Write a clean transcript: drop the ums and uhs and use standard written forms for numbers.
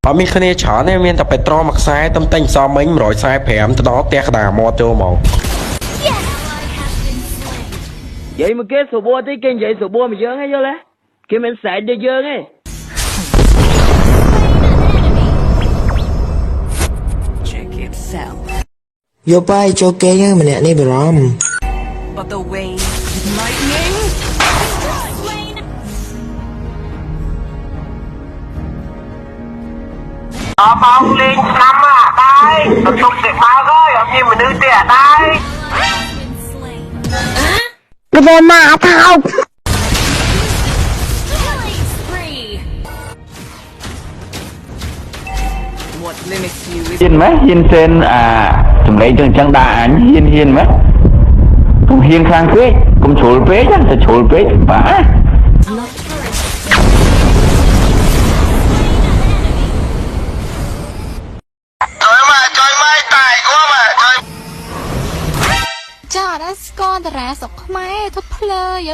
Ở mi khné chả này miền tập phải tro mặc sai tâm tình so mình rồi sai phèm từ đó tẹt đà mò tiêu màu. Vậy mà cái sổ bua tí kinh vậy sổ bua mà dơn hay vô lá. Cái mình xài để dơn ấy. Vô bay cho kê nha mình nè đi brom. But the waves of lightning. Bong lên năm à đây tập trung để bao ơi ở như mình đưa tiền đây Về mà thao. What limits you is ยินไหมยินเซนสมัยจังจังดายินไหมกุมเฮียงคางเป๊ะกุมโฉลเป๊ะจังจะโฉลเป๊ะป่ะ trời mai tài quá mà trời ចាអត់ស្គាល់តារាស្រុកខ្មែរធប់ភ្លើយ